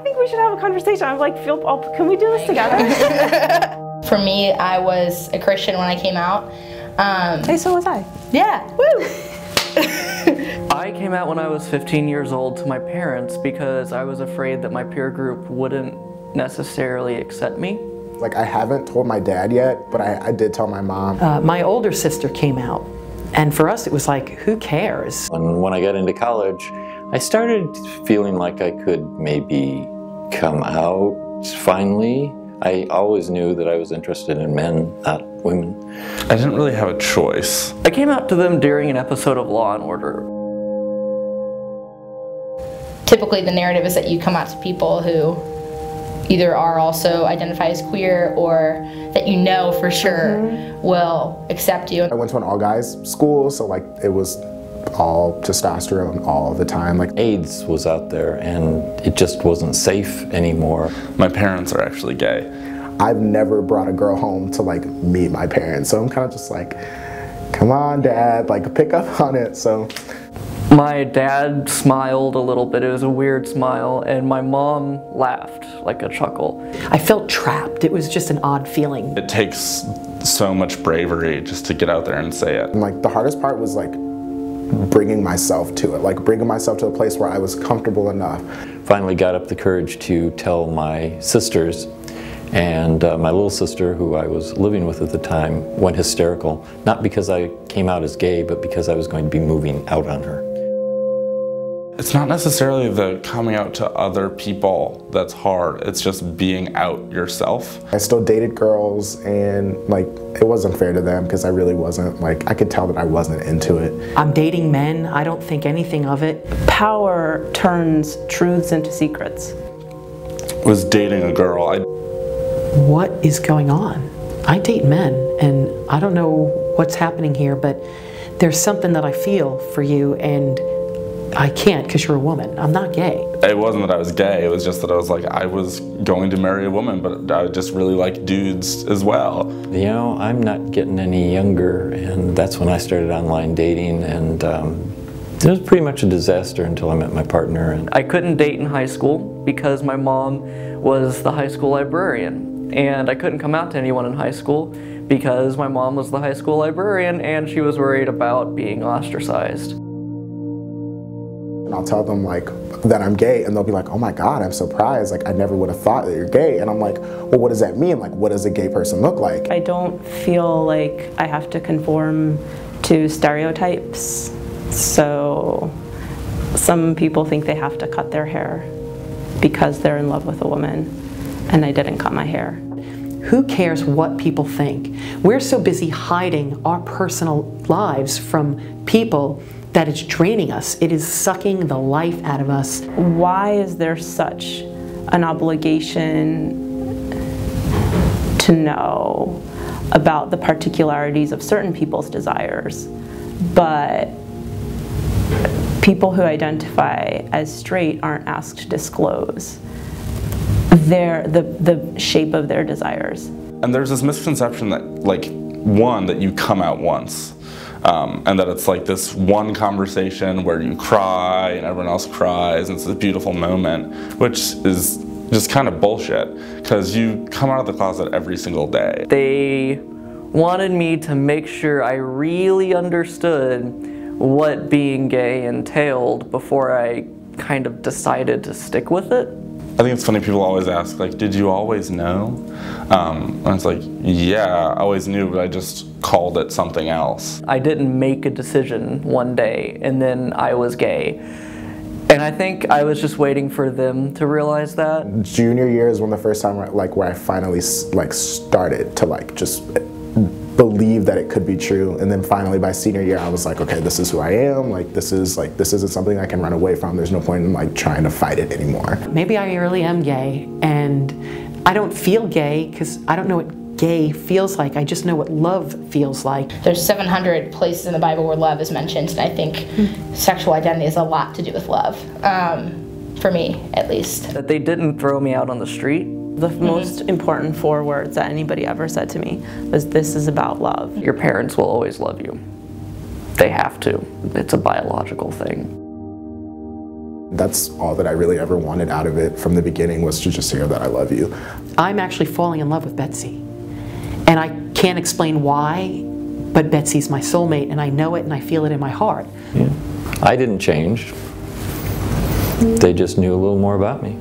think we should have a conversation. I'm like, can we do this together? For me, I was a Christian when I came out. Hey, so was I. Yeah, woo! I came out when I was 15 years old to my parents because I was afraid that my peer group wouldn't necessarily accept me. Like, I haven't told my dad yet, but I did tell my mom. My older sister came out, and for us it was like, who cares? And when I got into college, I started feeling like I could maybe come out finally. I always knew that I was interested in men, not women. I didn't really have a choice. I came out to them during an episode of Law & Order. Typically the narrative is that you come out to people who either are also identify as queer or that you know for sure will accept you. I went to an all-guys school, so like it was all testosterone all the time. Like, AIDS was out there and it just wasn't safe anymore. My parents are actually gay. I've never brought a girl home to like meet my parents, so I'm kind of just like, come on, Dad, like pick up on it. So my dad smiled a little bit. It was a weird smile, and my mom laughed, like a chuckle. I felt trapped. It was just an odd feeling. It takes so much bravery just to get out there and say it. And like the hardest part was like bringing myself to it, like bringing myself to a place where I was comfortable enough. Finally got up the courage to tell my sisters, and my little sister, who I was living with at the time, went hysterical. Not because I came out as gay, but because I was going to be moving out on her. It's not necessarily the coming out to other people that's hard, it's just being out yourself. I still dated girls, and like it wasn't fair to them because I really wasn't, like I could tell that I wasn't into it. I'm dating men, I don't think anything of it. Power turns truths into secrets. Was dating a girl. What is going on? I date men, and I don't know what's happening here, but there's something that I feel for you, and I can't because you're a woman. I'm not gay. It wasn't that I was gay, it was just that I was like, I was going to marry a woman, but I just really like dudes as well. You know, I'm not getting any younger, and that's when I started online dating, and it was pretty much a disaster until I met my partner. And I couldn't date in high school because my mom was the high school librarian, and I couldn't come out to anyone in high school because my mom was the high school librarian and she was worried about being ostracized. And I'll tell them like that I'm gay, and they'll be like, oh my God, I'm surprised. Like I never would have thought that you're gay. And I'm like, well, what does that mean? Like, what does a gay person look like? I don't feel like I have to conform to stereotypes. So some people think they have to cut their hair because they're in love with a woman, and I didn't cut my hair. Who cares what people think? We're so busy hiding our personal lives from people that it's draining us. It is sucking the life out of us. Why is there such an obligation to know about the particularities of certain people's desires, but people who identify as straight aren't asked to disclose the shape of their desires? And there's this misconception that, like, one, that you come out once. And that it's like this one conversation where you cry and everyone else cries and it's this beautiful moment, which is just kind of bullshit because you come out of the closet every single day. They wanted me to make sure I really understood what being gay entailed before I kind of decided to stick with it. I think it's funny, people always ask, like, did you always know? And it's like, yeah, I always knew, but I just called it something else. I didn't make a decision one day and then I was gay. And I think I was just waiting for them to realize that. Junior year is when the first time where I finally like started to like just believe that it could be true, and then finally by senior year I was like, okay, this is who I am. Like this isn't something I can run away from. There's no point in like trying to fight it anymore. Maybe I really am gay, and I don't feel gay because I don't know what gay feels like. I just know what love feels like. There's 700 places in the Bible where love is mentioned, and I think sexual identity has a lot to do with love, for me at least. That they didn't throw me out on the street. The most important 4 words that anybody ever said to me was, this is about love. Your parents will always love you. They have to. It's a biological thing. That's all that I really ever wanted out of it from the beginning, was to just hear that I love you. I'm actually falling in love with Betsy. And I can't explain why, but Betsy's my soulmate, and I know it and I feel it in my heart. Yeah. I didn't change. They just knew a little more about me.